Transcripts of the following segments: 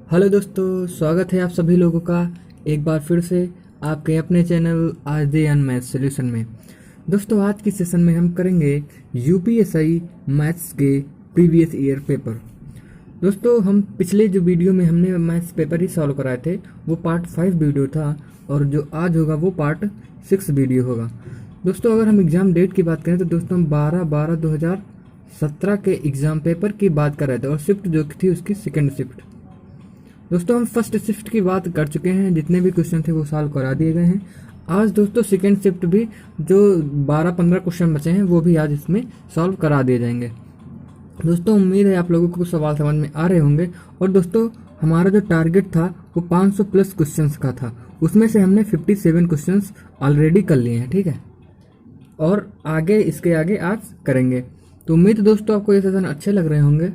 Hello दोस्तों, स्वागत है आप सभी लोगों का एक बार फिर से आपके अपने चैनल आज डे एंड मैथ्स सॉल्यूशन में। दोस्तों, आज की सेशन में हम करेंगे यूपीएससी मैथ्स के प्रीवियस ईयर पेपर। दोस्तों, हम पिछले जो वीडियो में हमने मैथ्स पेपर ही सॉल्व कराए थे वो पार्ट 5 वीडियो था और जो आज होगा वो पार्ट 6 वीडियो होगा। दोस्तों, अगर हम एग्ज़ाम डेट की बात करें तो दोस्तों हम 12/12/2017 के एग्ज़ाम पेपर की बात कर रहे थे और शिफ्ट जो थी उसकी सेकेंड शिफ्ट। दोस्तों, हम फर्स्ट शिफ्ट की बात कर चुके हैं, जितने भी क्वेश्चन थे वो सॉल्व करा दिए गए हैं। आज दोस्तों सेकेंड शिफ्ट भी जो 12-15 क्वेश्चन बचे हैं वो भी आज इसमें सॉल्व करा दिए जाएंगे। दोस्तों, उम्मीद है आप लोगों को सवाल समझ में आ रहे होंगे। और दोस्तों, हमारा जो टारगेट था वो 500 प्लस क्वेश्चंस का था, उसमें से हमने 57 क्वेश्चंस ऑलरेडी कर लिए हैं। ठीक है, और आगे इसके आगे आज करेंगे। तो उम्मीद है दोस्तों आपको ये सेशन अच्छे लग रहे होंगे।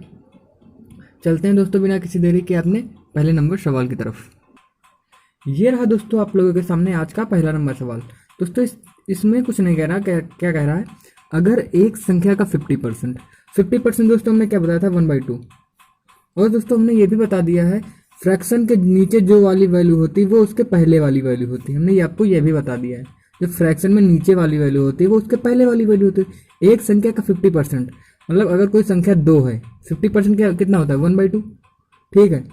चलते हैं दोस्तों बिना किसी देरी के अपने पहले नंबर सवाल की तरफ। ये रहा दोस्तों आप लोगों के सामने आज का पहला नंबर सवाल। दोस्तों, इसमें कुछ नहीं कह रहा, क्या कह रहा है, अगर एक संख्या का 50% दोस्तों हमने क्या बताया था 1/2। और दोस्तों हमने ये भी बता दिया है फ्रैक्शन के नीचे जो वाली वैल्यू होती है वो उसके पहले वाली वैल्यू होती है। हमने आपको ये भी बता दिया है जो फ्रैक्शन में नीचे वाली वैल्यू होती है वो उसके पहले वाली वैल्यू होती है। एक संख्या का 50% मतलब अगर कोई संख्या 2 है, 50% कितना होता है 1/2। ठीक है,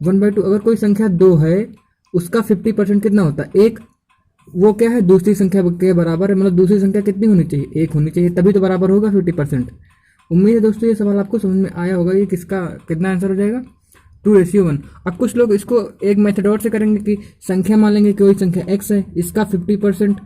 1/2। अगर कोई संख्या 2 है उसका 50% कितना होता है 1। वो क्या है, दूसरी संख्या के बराबर है, मतलब दूसरी संख्या कितनी होनी चाहिए 1 होनी चाहिए, तभी तो बराबर होगा 50%। उम्मीद है दोस्तों ये सवाल आपको समझ में आया होगा। ये किसका कितना आंसर हो जाएगा 2:1। अब कुछ लोग इसको एक मेथड और से करेंगे कि संख्या मान लेंगे कि कोई संख्या x है, इसका 50%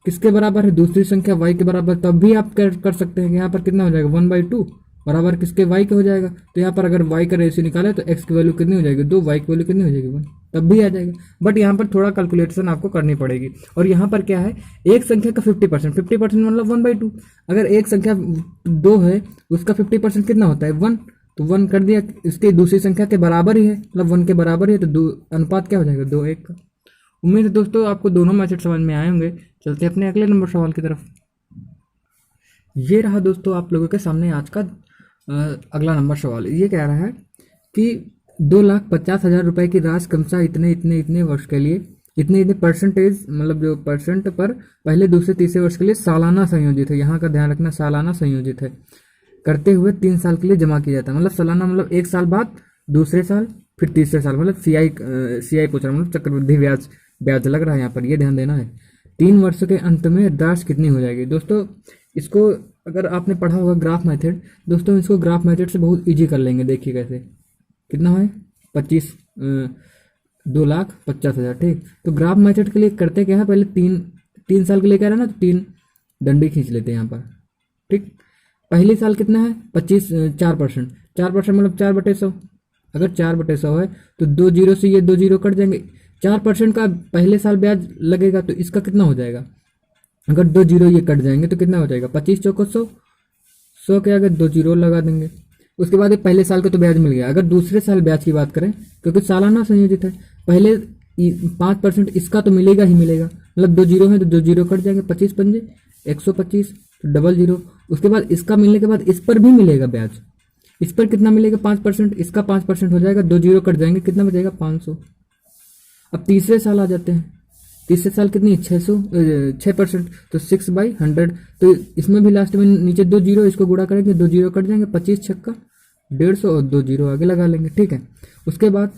किसके बराबर है, दूसरी संख्या y के बराबर, तब भी आप कर सकते हैं कि यहाँ पर कितना हो जाएगा 1/2 बराबर किसके y के हो जाएगा। तो यहाँ पर अगर y का रेशियो निकाले तो x की वैल्यू कितनी हो जाएगी 2, y की वैल्यू कितनी हो जाएगी 1, तब भी आ जाएगा। बट यहाँ पर थोड़ा कैलकुलेशन आपको करनी पड़ेगी। और यहाँ पर क्या है, एक संख्या का 50% मतलब 1/2। अगर एक संख्या 2 है उसका 50% कितना होता है 1, तो 1 कर दिया, इसके दूसरी संख्या के बराबर ही है, मतलब 1 के बराबर ही है, तो अनुपात क्या हो जाएगा 2:1 का। उम्मीद है दोस्तों आपको दोनों मैथड समझ में आए होंगे। चलते हैं अपने अगले नंबर सवाल की तरफ। ये रहा दोस्तों आप लोगों के सामने आज का अगला नंबर सवाल। ये कह रहा है कि 2,50,000 रुपए की राशि क्रमशः इतने वर्ष के लिए इतने परसेंटेज, मतलब जो परसेंट पर पहले दूसरे तीसरे वर्ष के लिए सालाना संयोजित है, यहाँ का ध्यान रखना सालाना संयोजित है, करते हुए 3 साल के लिए जमा किया जाता है। मतलब सालाना मतलब 1 साल बाद दूसरे साल फिर तीसरे साल, मतलब सीआई पूछ रहा, मतलब चक्रवृद्धि ब्याज लग रहा है यहाँ पर, ये ध्यान देना है। 3 वर्ष के अंत में राशि कितनी हो जाएगी। दोस्तों, इसको अगर आपने पढ़ा होगा ग्राफ मेथड, दोस्तों इसको ग्राफ मेथड से बहुत इजी कर लेंगे। देखिए कैसे, कितना है 2,50,000। ठीक, तो ग्राफ मेथड के लिए करते क्या है, पहले तीन साल के लिए कह रहा है ना, तो 3 डंडे खींच लेते हैं यहाँ पर। ठीक, पहले साल कितना है 4%, 4% मतलब 4/100। अगर 4/100 है तो 2 जीरो से ये 2 जीरो कट जाएंगे। 4% का पहले साल ब्याज लगेगा तो इसका कितना हो जाएगा, अगर 2 जीरो ये कट जाएंगे तो कितना हो जाएगा 25 चौको 100, 100 के आगे 2 जीरो लगा देंगे। उसके बाद ये पहले साल का तो ब्याज मिल गया। अगर दूसरे साल ब्याज की बात करें, क्योंकि सालाना संयोजित है, पहले 5% इसका तो मिलेगा ही मिलेगा, मतलब 2 जीरो है तो 2 जीरो कट जाएंगे, 25 पंजे 125, तो डबल जीरो। उसके बाद इसका मिलने के बाद इस पर भी मिलेगा ब्याज, इस पर कितना मिलेगा 5%, इसका 5% हो जाएगा, 2 जीरो कट जाएंगे, कितना बचेगा 500। अब तीसरे साल आ जाते हैं, तीसरे साल कितनी 6%, तो 6/100। तो इसमें भी लास्ट में नीचे 2 जीरो, इसको गुणा करेंगे 2 जीरो कट जाएंगे, 25 छक्का 150 और 2 जीरो आगे लगा लेंगे। ठीक है, उसके बाद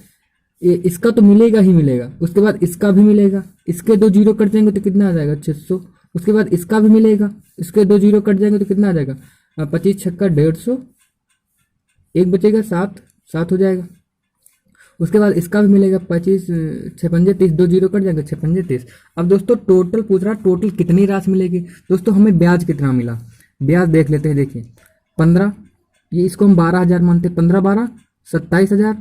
इसका तो मिलेगा ही मिलेगा, उसके बाद इसका भी मिलेगा, इसके 2 जीरो कट जाएंगे तो कितना आ जाएगा 600। उसके बाद इसका भी मिलेगा, इसके 2 जीरो कट जाएंगे तो कितना आ जाएगा 25 छक्का 150, एक बचेगा 7 हो जाएगा। उसके बाद इसका भी मिलेगा 25 6 पंजे 30, 2 जीरो कट जाएंगे 6 पंजे 30। अब दोस्तों टोटल पूछ रहा, टोटल कितनी राशि मिलेगी। दोस्तों हमें ब्याज कितना मिला, ब्याज देख लेते हैं। देखिए 15, ये इसको हम 12,000 मानते हैं, 15 12 27,000,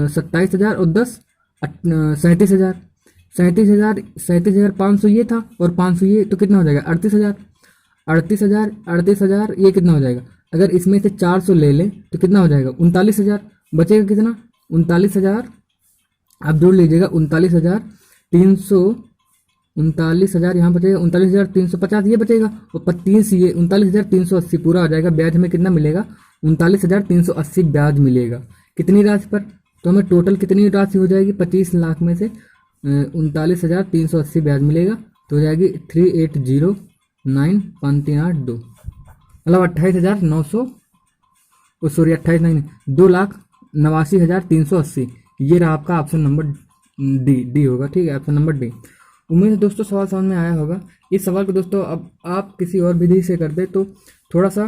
27,000 और 10 37,000, 37,500 ये था और 500 ये, तो कितना हो जाएगा 38,000 ये कितना हो जाएगा। अगर इसमें से 400 ले लें तो कितना हो जाएगा 39,000, बचेगा कितना 39,000। आप जोड़ लीजिएगा 39,300, 39,000 यहाँ बचेगा, 39,350 ये बचेगा, और 30 ये 39,380 पूरा हो जाएगा। ब्याज हमें कितना मिलेगा 39,380 ब्याज मिलेगा। कितनी राशि पर, तो हमें टोटल कितनी राशि हो जाएगी, 25 लाख में से 39,380 ब्याज मिलेगा, तो हो जाएगी 3809,538 मतलब 28,900, सॉरी 28 नहीं, 2,89,380। ये रहा आपका ऑप्शन नंबर डी होगा, ठीक है, ऑप्शन नंबर डी। उम्मीद है दोस्तों सवाल समझ में आया होगा। इस सवाल को दोस्तों अब आप किसी और विधि से कर दे तो थोड़ा सा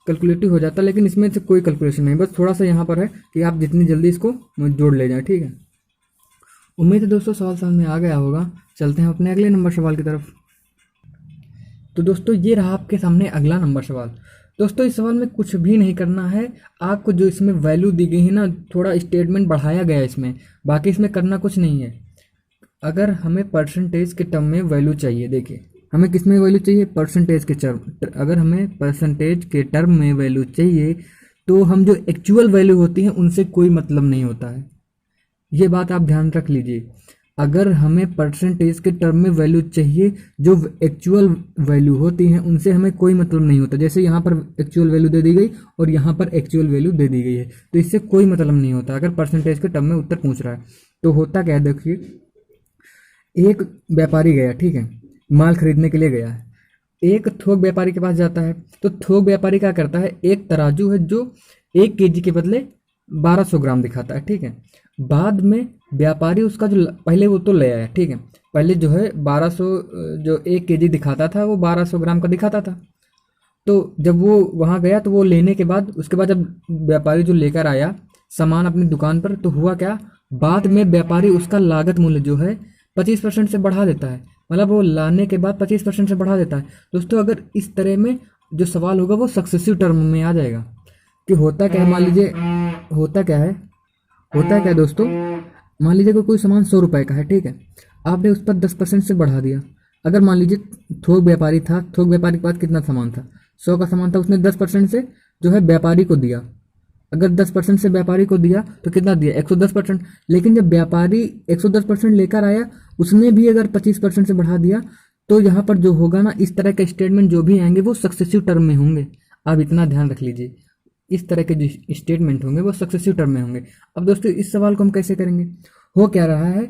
कैलकुलेटिव हो जाता है, लेकिन इसमें से कोई कैलकुलेशन नहीं, बस थोड़ा सा यहाँ पर है कि आप जितनी जल्दी इसको जोड़ ले जाएं, ठीक है। उम्मीद है दोस्तों सवाल समझ में आ गया होगा। चलते हैं अपने अगले नंबर सवाल की तरफ। तो दोस्तों ये रहा आपके सामने अगला नंबर सवाल। दोस्तों इस सवाल में कुछ भी नहीं करना है, आपको जो इसमें वैल्यू दी गई है ना, थोड़ा स्टेटमेंट बढ़ाया गया है इसमें, बाकी इसमें करना कुछ नहीं है। अगर हमें परसेंटेज के टर्म में वैल्यू चाहिए, देखिए हमें किस में वैल्यू चाहिए, परसेंटेज के टर्म। अगर हमें परसेंटेज के टर्म में वैल्यू चाहिए तो हम जो एक्चुअल वैल्यू होती है उनसे कोई मतलब नहीं होता है, ये बात आप ध्यान रख लीजिए। अगर हमें परसेंटेज के टर्म में वैल्यू चाहिए, जो एक्चुअल वैल्यू होती हैं उनसे हमें कोई मतलब नहीं होता। जैसे यहाँ पर एक्चुअल वैल्यू दे दी गई और यहाँ पर एक्चुअल वैल्यू दे दी गई है, तो इससे कोई मतलब नहीं होता अगर परसेंटेज के टर्म में उत्तर पूछ रहा है। तो होता क्या है, देखिए एक व्यापारी गया, ठीक है, माल खरीदने के लिए गया है, एक थोक व्यापारी के पास जाता है। तो थोक व्यापारी क्या करता है, एक तराजू है जो 1 केजी के बदले 1200 ग्राम दिखाता है, ठीक है। बाद में व्यापारी उसका जो पहले वो तो ले आया, ठीक है, पहले जो है 1200 जो 1 केजी दिखाता था वो 1200 ग्राम का दिखाता था। तो जब वो वहाँ गया तो वो लेने के बाद, उसके बाद जब व्यापारी जो लेकर आया सामान अपनी दुकान पर, तो हुआ क्या, बाद में व्यापारी उसका लागत मूल्य जो है 25% से बढ़ा देता है, मतलब वो लाने के बाद 25% से बढ़ा देता है। दोस्तों अगर इस तरह में जो सवाल होगा वो सक्सेसिव टर्म में आ जाएगा। कि होता क्या है, मान लीजिए होता क्या दोस्तों, मान लीजिए कोई सामान 100 रुपए का है, ठीक है, आपने उस पर 10% से बढ़ा दिया। अगर मान लीजिए थोक व्यापारी था, थोक व्यापारी के पास कितना सामान था, 100 का सामान था, उसने 10% से जो है व्यापारी को दिया। अगर 10% से व्यापारी को दिया तो कितना दिया, 110%। लेकिन जब व्यापारी 110% लेकर आया, उसने भी अगर 25% से बढ़ा दिया, तो यहाँ पर जो होगा ना, इस तरह के स्टेटमेंट जो भी आएंगे वो सक्सेसिव टर्म में होंगे। आप इतना ध्यान रख लीजिए, इस तरह के जो स्टेटमेंट होंगे वो सक्सेसिव टर्म में होंगे। अब दोस्तों इस सवाल को हम कैसे करेंगे, हो क्या रहा है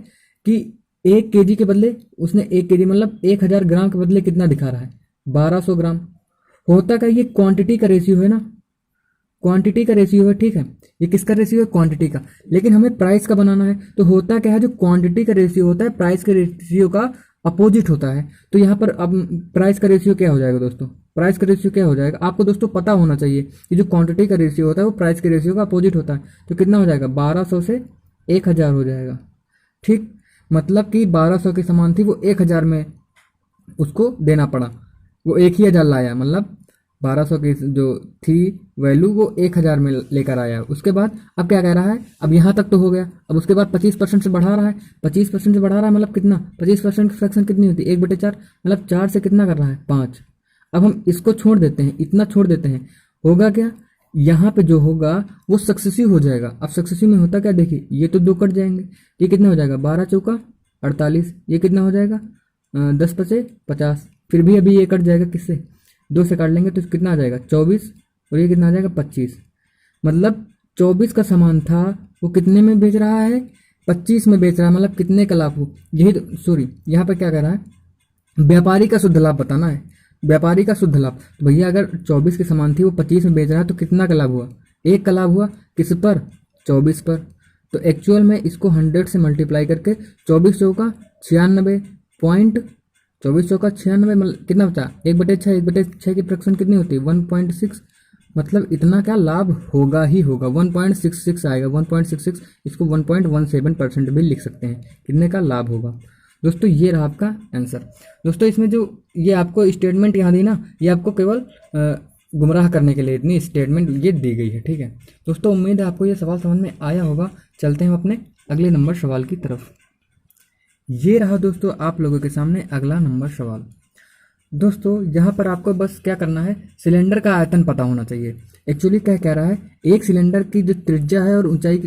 कि 1 केजी के बदले उसने 1 केजी मतलब 1000 ग्राम के बदले कितना दिखा रहा है, 1200 ग्राम। होता क्या, ये क्वांटिटी का रेशियो है ना, क्वांटिटी का रेशियो है, ठीक है, ये किसका रेशियो है, क्वांटिटी का। लेकिन हमें प्राइस का बनाना है, तो होता क्या है, जो क्वांटिटी का रेशियो होता है प्राइस के रेशियो का अपोजिट होता है। तो यहाँ पर अब प्राइस का रेशियो क्या हो जाएगा दोस्तों, प्राइस का रेशियो क्या हो जाएगा, आपको दोस्तों पता होना चाहिए कि जो क्वांटिटी का रेशियो होता है वो प्राइस के रेशियो का अपोजिट होता है। तो कितना हो जाएगा, 1200 से 1000 हो जाएगा, ठीक। मतलब कि 1200 की सामान थी, वो 1000 में उसको देना पड़ा, वो 1000 लाया, मतलब 1200 की जो थी वैल्यू वो 1000 में लेकर आया। उसके बाद अब क्या कह रहा है, अब यहाँ तक तो हो गया, अब उसके बाद 25% से बढ़ा रहा है, 25% से बढ़ा रहा है, मतलब कितना, 25% की फ्रैक्शन कितनी होती है, 1/4, मतलब 4 से कितना कर रहा है, 5। अब हम इसको छोड़ देते हैं, इतना छोड़ देते हैं, होगा क्या, यहाँ पे जो होगा वो सक्सेसिव हो जाएगा। अब सक्सेसिव में होता क्या, देखिए ये तो 2 कट जाएंगे, ये कितना हो जाएगा, 12 चौका 48, ये कितना हो जाएगा 10 पचे 50, फिर भी अभी ये कट जाएगा, किससे, 2 से काट लेंगे तो कितना आ जाएगा 24, और ये कितना आ जाएगा 25। मतलब 24 का सामान था वो कितने में बेच रहा है, 25 में बेच रहा है, मतलब कितने का लाभ हो, यही तो, सॉरी यहाँ पर क्या कह रहा है, व्यापारी का शुद्ध लाभ बताना है, व्यापारी का शुद्ध लाभ। तो भैया अगर 24 की सामान थी वो 25 में बेच रहा है तो कितना का लाभ हुआ, 1 का लाभ हुआ, किस पर, 24 पर। तो एक्चुअल में इसको 100 से मल्टीप्लाई करके 24 चौका 96 पॉइंट, 24 चौका 96 मतलब कितना बचा, 1/6, 1/6 की फ्रैक्शन कितनी होती है 1.6, मतलब इतना क्या लाभ होगा ही होगा, 1.66 आएगा, 1.66, इसको 1.17% भी लिख सकते हैं, कितने का लाभ होगा। दोस्तों ये रहा आपका आंसर। दोस्तों इसमें जो ये आपको स्टेटमेंट यहाँ दी ना, ये आपको केवल गुमराह करने के लिए इतनी स्टेटमेंट ये दी गई है, ठीक है। दोस्तों उम्मीद है आपको ये सवाल समझ में आया होगा। चलते हैं अपने अगले नंबर सवाल की तरफ। ये रहा दोस्तों आप लोगों के सामने अगला नंबर सवाल। दोस्तों यहाँ पर आपको बस क्या करना है, सिलेंडर का आयतन पता होना चाहिए। एक्चुअली क्या कह रहा है, एक सिलेंडर की जो त्रिज्या है और ऊंचाई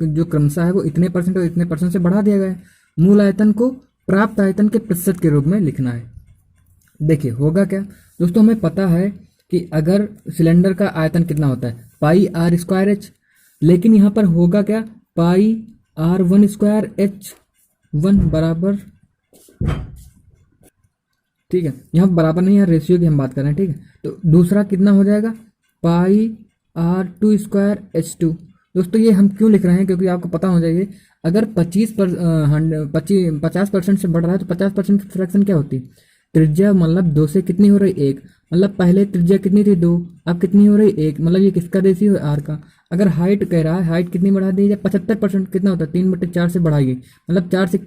जो क्रमशः है वो इतने % और इतने % से बढ़ा दिया गया है। मूल आयतन को प्राप्त आयतन के प्रतिशत के रूप में लिखना है। देखिए होगा क्या दोस्तों, हमें पता है कि अगर सिलेंडर का आयतन कितना होता है, पाई r² h, लेकिन यहाँ पर होगा क्या, पाई R1² H1 बराबर, ठीक है, यहाँ बराबर नहीं, यहाँ रेशियो की हम बात कर रहे हैं, ठीक है। तो दूसरा कितना हो जाएगा, पाई R2² H2। दोस्तों ये हम क्यों लिख रहे हैं, क्योंकि आपको पता हो जाइए अगर 50% से बढ़ रहा है तो 50% की फ्रैक्शन क्या होती है, त्रिज्या मतलब 2 से कितनी हो रही, 1, मतलब पहले त्रिज्या कितनी थी 2, अब कितनी हो रही 1, मतलब ये किसका रेशियो है, आर का। अगर हाइट कह रहा है, हाइट कितनी बढ़ा दी जाए, 75%, कितना होता है 3/4 से बढ़ाइए, मतलब 4 से,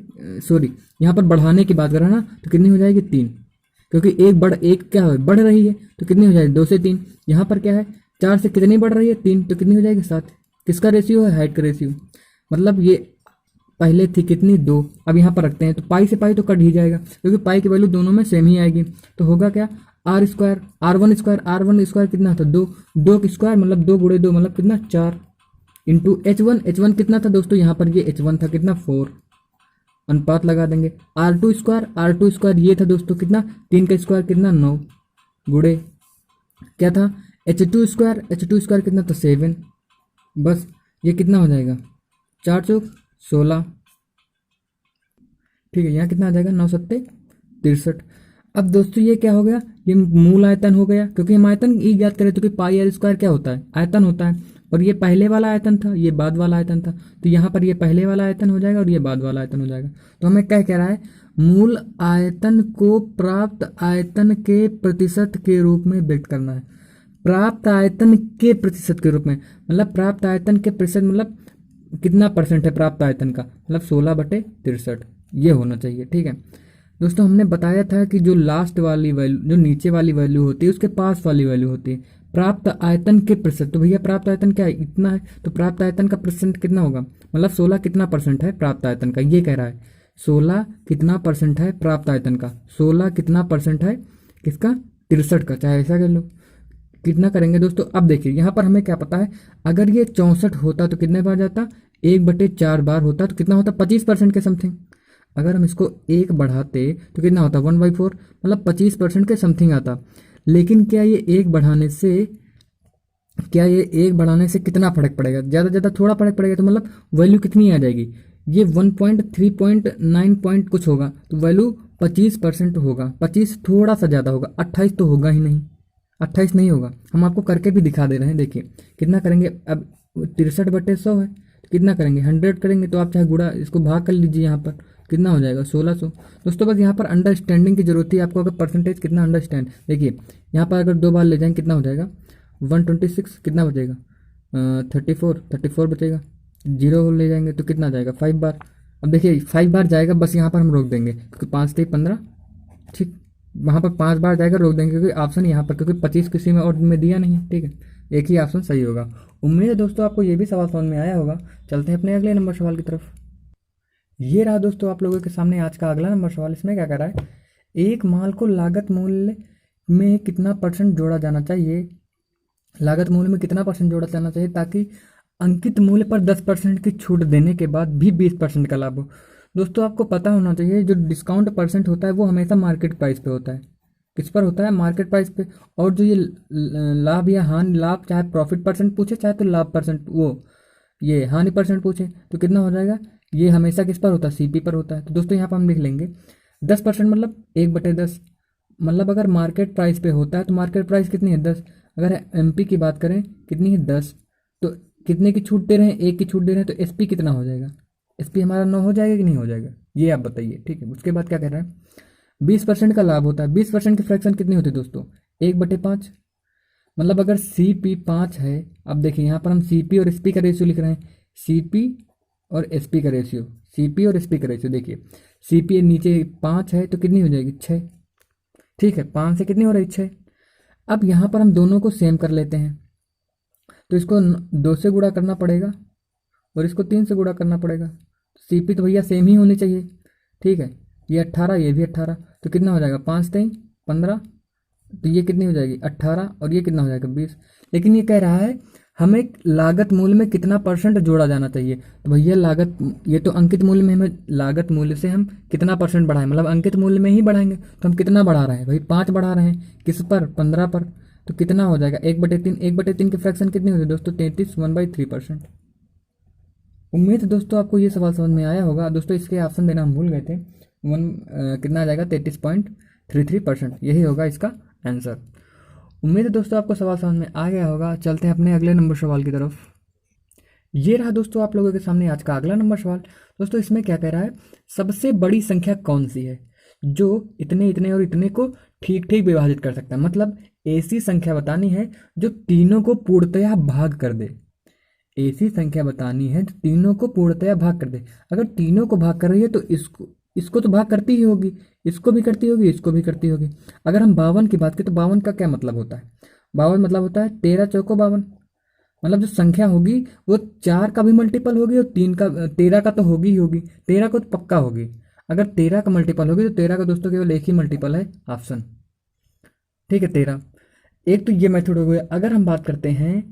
सॉरी यहाँ पर बढ़ाने की बात कर रहा है ना, तो कितनी हो जाएगी 3, क्योंकि एक क्या है बढ़ रही है, तो कितनी हो जाएगी 2 से 3। यहाँ पर क्या है 4 से कितनी बढ़ रही है 3, तो कितनी हो जाएगी 7। किसका रेशियो है, हाइट का रेशियो, मतलब ये पहले थी कितनी 2, अब यहाँ पर रखते हैं तो पाई से पाई तो कट ही जाएगा, क्योंकि पाई की वैल्यू दोनों में सेम ही आएगी। तो होगा क्या, R1² कितना था 2, 2 की स्क्वायर मतलब 2 गुणे 2 मतलब कितना 4, इंटू H1 कितना था दोस्तों, यहाँ पर ये H1 था कितना 4, अनुपात लगा देंगे। R2² ये था दोस्तों कितना, 3 का स्क्वायर कितना 9, गुणे क्या था H2² कितना था 7, बस ये कितना हो जाएगा 4 चौक 16, ठीक है। यहाँ कितना आ जाएगा 9 सत्ते 63। अब दोस्तों ये क्या हो गया, ये मूल आयतन हो गया, क्योंकि हम आयतन ई ज्ञात करें तो कि पाई आर स्क्वायर क्या होता है, आयतन होता है, और ये पहले वाला आयतन था, ये बाद वाला आयतन था, तो यहाँ पर ये पहले वाला आयतन हो जाएगा और ये बाद वाला आयतन हो जाएगा। तो हमें क्या कह रहा है, मूल आयतन को प्राप्त आयतन के प्रतिशत के रूप में व्यक्त करना है। प्राप्त आयतन के प्रतिशत के रूप में, मतलब प्राप्त आयतन के प्रतिशत मतलब कितना परसेंट है प्राप्त आयतन का, मतलब 16/63 ये होना चाहिए, ठीक है। दोस्तों हमने बताया था कि जो लास्ट वाली वैल्यू, जो नीचे वाली वैल्यू होती है उसके पास वाली वैल्यू होती है प्राप्त आयतन के प्रतिशत। तो भैया प्राप्त आयतन क्या है, इतना है, तो प्राप्त आयतन का प्रतिशत कितना होगा, मतलब 16 कितना परसेंट है प्राप्त आयतन का, ये कह रहा है 16 कितना परसेंट है प्राप्त आयतन का, 16 कितना परसेंट है किसका 63 का, चाहे ऐसा कर लो। कितना करेंगे दोस्तों, अब देखिए यहाँ पर हमें क्या पता है, अगर ये 64 होता तो कितने बार जाता, 1/4 बार होता, तो कितना होता 25% के समथिंग। अगर हम इसको 1 बढ़ाते तो कितना होता 1/4, मतलब 25% के समथिंग आता। लेकिन क्या ये 1 बढ़ाने से कितना फर्क पड़ेगा, ज़्यादा ज़्यादा थोड़ा फर्क पड़ेगा, तो मतलब वैल्यू कितनी आ जाएगी, ये 1.3.9 पॉइंट कुछ होगा, तो वैल्यू 25% होगा, 25 थोड़ा सा ज़्यादा होगा, 28 तो होगा ही नहीं, 28 नहीं होगा। हम आपको करके भी दिखा दे रहे हैं, देखिए कितना करेंगे, अब 63/100 है, तो कितना करेंगे 100 करेंगे, तो आप चाहे गुणा इसको भाग कर लीजिए, यहाँ पर कितना हो जाएगा 1600। दोस्तों बस यहाँ पर अंडरस्टैंडिंग की जरूरत है आपको, अगर परसेंटेज कितना अंडरस्टैंड, देखिए यहाँ पर अगर 2 बार ले जाएंगे कितना हो जाएगा 126, कितना बचेगा 34 बचेगा, 0 ले जाएंगे तो कितना जाएगा 5 बार। अब देखिए 5 बार जाएगा, बस यहाँ पर हम रोक देंगे क्योंकि 5 से 15, ठीक, वहाँ पर 5 बार जाएगा, रोक देंगे क्योंकि ऑप्शन यहाँ पर, क्योंकि 25 किसी में और में दिया नहीं है, ठीक है, एक ही ऑप्शन सही होगा। उम्मीद है दोस्तों आपको ये भी सवाल समझ में आया होगा। चलते हैं अपने अगले नंबर सवाल की तरफ। ये रहा दोस्तों आप लोगों के सामने आज का अगला नंबर सवाल। इसमें क्या कर रहा है, एक माल को लागत मूल्य में कितना परसेंट जोड़ा जाना चाहिए, लागत मूल्य में कितना परसेंट जोड़ा जाना चाहिए ताकि अंकित मूल्य पर 10% की छूट देने के बाद भी 20% का लाभ हो। दोस्तों आपको पता होना चाहिए जो डिस्काउंट परसेंट होता है वो हमेशा मार्केट प्राइस पे होता है, किस पर होता है, मार्केट प्राइस पे। और जो ये लाभ या हानि, लाभ चाहे प्रॉफिट परसेंट पूछे चाहे तो लाभ परसेंट, वो ये हानि परसेंट पूछे तो कितना हो जाएगा, ये हमेशा किस पर होता है, सीपी पर होता है। तो दोस्तों यहाँ पर हम लिख लेंगे 10% मतलब 1/10, मतलब अगर मार्केट प्राइस पे होता है तो मार्केट प्राइस कितनी है 10, अगर एमपी की बात करें कितनी है 10, तो कितने की छूट दे रहे हैं, 1 की छूट दे रहे हैं, तो एसपी कितना हो जाएगा, एसपी हमारा 9 हो जाएगा कि नहीं हो जाएगा, ये आप बताइए, ठीक है। उसके बाद क्या कह रहा है, 20% का लाभ होता है, 20% की फ्रैक्शन कितनी होती है दोस्तों 1/5, मतलब अगर CP 5 है, अब देखिए यहाँ पर हम CP और SP का रेशियो लिख रहे हैं, CP और SP का रेशियो, CP और SP का रेशियो, देखिए CP नीचे 5 है तो कितनी हो जाएगी 6, ठीक है, 5 से कितनी हो रही 6। अब यहाँ पर हम दोनों को सेम कर लेते हैं, तो इसको 2 से गुणा करना पड़ेगा और इसको 3 से गुणा करना पड़ेगा। CP तो भैया सेम ही होनी चाहिए, ठीक है, ये 18 ये भी 18, तो कितना हो जाएगा 5 3 15, तो ये कितनी हो जाएगी 18 और ये कितना हो जाएगा 20। लेकिन ये कह रहा है हमें लागत मूल्य में कितना परसेंट जोड़ा जाना चाहिए, तो भैया लागत, ये तो अंकित मूल्य में, हमें लागत मूल्य से हम कितना परसेंट बढ़ाएं, मतलब अंकित मूल्य में ही बढ़ाएंगे, तो हम कितना बढ़ा रहे हैं भाई 5 बढ़ा रहे हैं, किस पर 15 पर, तो कितना हो जाएगा 1/3, 1/3 की फ्रैक्शन कितनी होती है दोस्तों 33, 1/3%। उम्मीद है दोस्तों आपको ये सवाल समझ में आया होगा। दोस्तों इसके ऑप्शन देना हम भूल गए थे। कितना आ जाएगा, 33.33%, यही होगा इसका आंसर। उम्मीद है दोस्तों आपको सवाल समझ में आ गया होगा। चलते हैं अपने अगले नंबर सवाल की तरफ। ये रहा दोस्तों आप लोगों के सामने आज का अगला नंबर सवाल। दोस्तों इसमें क्या कह रहा है, सबसे बड़ी संख्या कौन सी है जो इतने इतने और इतने को ठीक ठीक विभाजित कर सकता है। मतलब ऐसी संख्या बतानी है जो तीनों को पूर्णतया भाग कर दे। ऐसी संख्या बतानी है जो तीनों को पूर्णतया भाग कर दे। अगर तीनों को भाग कर रही है तो इसको इसको तो भाग करती ही होगी, इसको भी करती होगी, इसको भी करती होगी। अगर हम 52 की बात करें तो 52 का क्या मतलब होता है, 52 मतलब होता है 13 चौको 52। मतलब जो संख्या होगी वो 4 का भी मल्टीपल होगी और 3 का 13 का तो होगी ही होगी, 13 को तो पक्का होगी। अगर 13 का मल्टीपल होगी तो 13 का दोस्तों केवल एक ही मल्टीपल है, ऑप्शन, ठीक है 13। एक तो ये मेथड हो गया। अगर हम बात करते हैं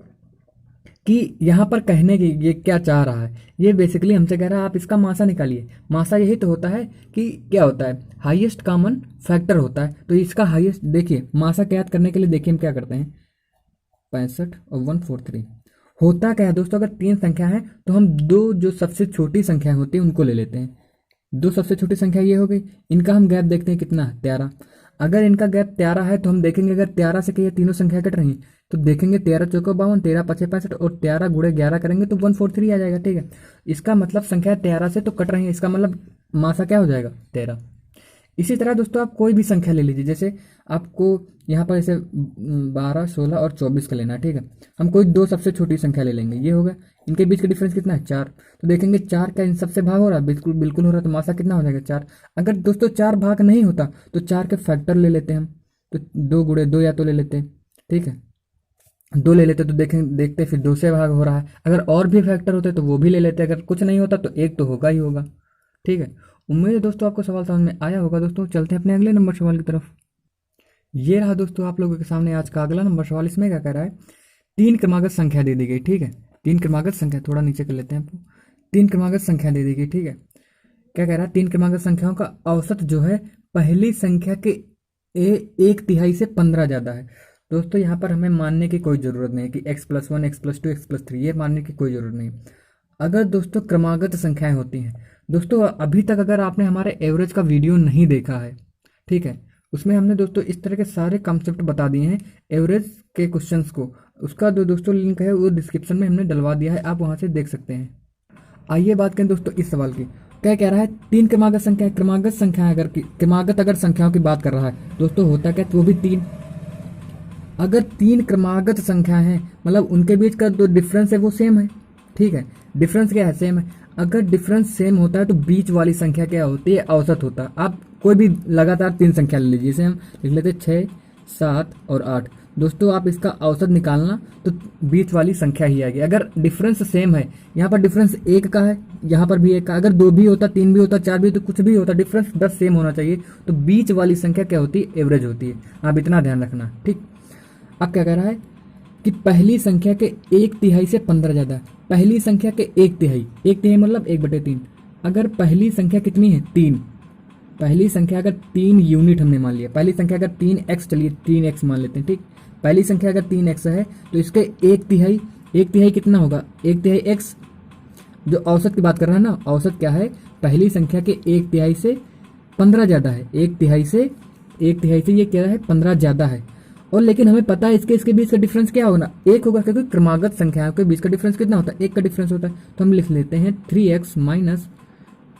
कि यहाँ पर कहने की ये क्या चाह रहा है, ये बेसिकली हमसे कह रहा है आप इसका मासा निकालिए। मासा यही तो होता है कि क्या होता है, हाईएस्ट कॉमन फैक्टर होता है। तो इसका हाईएस्ट देखिए, मासा ज्ञात करने के लिए देखिए हम क्या करते हैं, 65 और 143 होता क्या है दोस्तों। अगर 3 संख्या है तो हम 2 जो सबसे छोटी संख्याएं होती हैं उनको ले लेते हैं। 2 सबसे छोटी संख्या ये हो गई, इनका हम गैप देखते हैं कितना है, 13। अगर इनका गैप 13 है तो हम देखेंगे अगर 13 से ये तीनों संख्या कट रही हैं तो देखेंगे 13 चौको 52, 13 पचे 65 और 13 गुणे 11 करेंगे तो 143 आ जाएगा, ठीक है। इसका मतलब संख्या 13 से तो कट रही है, इसका मतलब मासा क्या हो जाएगा, 13। इसी तरह दोस्तों आप कोई भी संख्या ले लीजिए, जैसे आपको यहाँ पर ऐसे 12, 16 और 24 का लेना है, ठीक है। हम कोई 2 सबसे छोटी संख्या ले लेंगे, ये होगा। इनके बीच का डिफरेंस कितना है, 4। तो देखेंगे 4 का इन सबसे भाग हो रहा है, बिल्कुल बिल्कुल हो रहा है, तो मासा कितना हो जाएगा, 4। अगर दोस्तों 4 भाग नहीं होता तो 4 के फैक्टर ले लेते हैं हम, तो 2 गुणे 2 या तो ले लेते हैं, ठीक है। 2 ले लेते तो देखते फिर 2 से भाग हो रहा है। अगर और भी फैक्टर होते तो वो भी ले लेते, अगर कुछ नहीं होता तो एक तो होगा ही होगा, ठीक है। उम्मीद है दोस्तों आपको सवाल समझ में आया होगा। दोस्तों चलते हैं अपने अगले नंबर सवाल की तरफ। ये रहा दोस्तों आप लोगों के सामने आज का अगला नंबर सवाल। इसमें क्या कह रहा है, 3 क्रमागत संख्या दे दी गई, ठीक है। 3 क्रमागत संख्या, थोड़ा नीचे कर लेते हैं आपको, 3 क्रमागत संख्या दे दी गई, ठीक है। क्या कह रहा है, 3 क्रमागत संख्याओं का औसत जो है पहली संख्या के 1/3 से 15 ज़्यादा है। दोस्तों यहाँ पर हमें मानने की कोई ज़रूरत नहीं कि x+1, x+2, x+3, ये मानने की कोई ज़रूरत नहीं। अगर दोस्तों क्रमागत संख्याएं होती हैं, दोस्तों अभी तक अगर आपने हमारे एवरेज का वीडियो नहीं देखा है, ठीक है, उसमें हमने दोस्तों इस तरह के सारे कॉन्सेप्ट बता दिए हैं एवरेज के क्वेश्चंस को। उसका जो दोस्तों लिंक है वो डिस्क्रिप्शन में हमने डलवा दिया है, आप वहाँ से देख सकते हैं। आइए बात करें दोस्तों इस सवाल की। क्या कह रहा है, 3 क्रमागत संख्या, क्रमागत संख्या अगर संख्याओं की बात कर रहा है दोस्तों, होता क्या, वो भी 3। अगर 3 क्रमागत संख्या है मतलब उनके बीच का जो डिफरेंस है वो सेम है, ठीक है। डिफरेंस क्या है, सेम है। अगर डिफरेंस सेम होता है तो बीच वाली संख्या क्या होती है, औसत होता है। आप कोई भी लगातार 3 संख्या ले लीजिए, जैसे हम लिख लेते 6, 7 और 8। दोस्तों आप इसका औसत निकालना तो बीच वाली संख्या ही आएगी। अगर डिफरेंस सेम है, यहाँ पर डिफरेंस 1 का है, यहाँ पर भी 1 का, अगर 2 भी होता, 3 भी होता, 4 भी होता, कुछ भी होता, डिफरेंस बस सेम होना चाहिए, तो बीच वाली संख्या क्या होती है, एवरेज होती है। आप इतना ध्यान रखना, ठीक। अब क्या कह रहा है कि पहली संख्या के 1/3 से 15 ज़्यादा है। पहली संख्या के 1/3, 1/3 मतलब 1/3। अगर पहली संख्या कितनी है, 3, पहली संख्या अगर 3 यूनिट हमने मान लिया, पहली संख्या अगर 3x, चलिए 3x मान लेते हैं, ठीक। पहली संख्या अगर 3x है तो इसके 1/3 कितना होगा, 1/3 x। जो औसत की बात कर रहा है ना, औसत क्या है, पहली संख्या के 1/3 से 15 ज़्यादा है, 1/3 से ये क्या है, 15 ज़्यादा है। और लेकिन हमें पता है इसके बीच का डिफरेंस क्या होगा, 1 होगा, क्योंकि क्रमागत संख्याओं के बीच का डिफरेंस कितना होता है, 1 का डिफरेंस होता है। तो हम लिख लेते हैं 3x माइनस,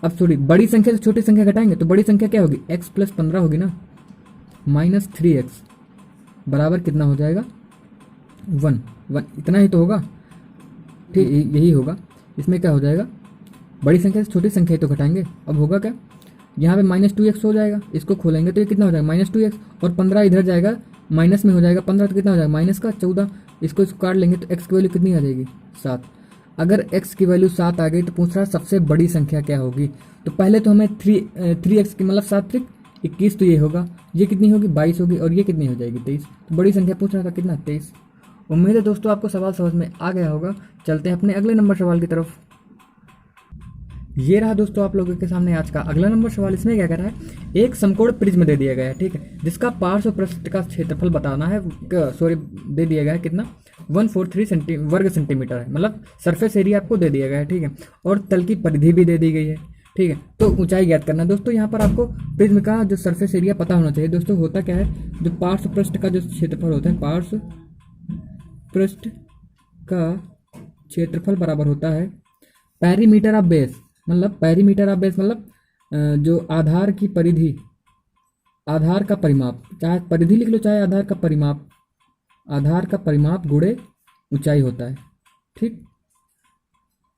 अब सॉरी बड़ी संख्या से छोटी संख्या घटाएंगे तो बड़ी संख्या क्या होगी, x + 15 होगी ना, माइनस 3x बराबर कितना हो जाएगा, 1। इतना ही तो होगा, ठीक, यही होगा। इसमें क्या हो जाएगा, बड़ी संख्या से छोटी संख्या ही तो घटाएंगे। अब होगा क्या, यहाँ पे -2x हो जाएगा, इसको खोलेंगे तो ये कितना हो जाएगा, -2x, और 15 इधर जाएगा, माइनस में हो जाएगा 15, तो कितना हो जाएगा, माइनस का 14। इसको काट लेंगे तो x की वैल्यू कितनी आ जाएगी, 7। अगर x की वैल्यू 7 आ गई तो पूछ रहा है सबसे बड़ी संख्या क्या होगी। तो पहले तो हमें 3x की मतलब 7 × 21, तो ये होगा, ये कितनी होगी, 22 होगी, और ये कितनी हो जाएगी, 23। तो बड़ी संख्या पूछ रहा था कितना, 23। उम्मीद है दोस्तों आपको सवाल समझ में आ गया होगा। चलते हैं अपने अगले नंबर सवाल की तरफ। ये रहा दोस्तों आप लोगों के सामने आज का अगला नंबर सवाल। इसमें क्या कर रहा है, एक समकोण प्रिज्म दे दिया गया है, ठीक है, जिसका पार्श्व पृष्ठ का क्षेत्रफल बताना है, सॉरी दे दिया गया है कितना, 143 वर्ग सेंटीमीटर है, मतलब सरफेस एरिया आपको दे दिया गया है, ठीक है। और तल की परिधि भी दे दी गई है, ठीक है। तो ऊंचाई ज्ञात करना है दोस्तों। यहाँ पर आपको प्रिज्म का जो सरफेस एरिया पता होना चाहिए दोस्तों। होता क्या है, जो पार्श्व पृष्ठ का जो क्षेत्रफल होता है, पार्श्व पृष्ठ का क्षेत्रफल बराबर होता है पेरीमीटर ऑफ बेस, मतलब पेरीमीटर ऑफ बेस मतलब जो आधार की परिधि, आधार का परिमाप, चाहे परिधि लिख लो चाहे आधार का परिमाप, आधार का परिमाप गुणे ऊंचाई होता है, ठीक।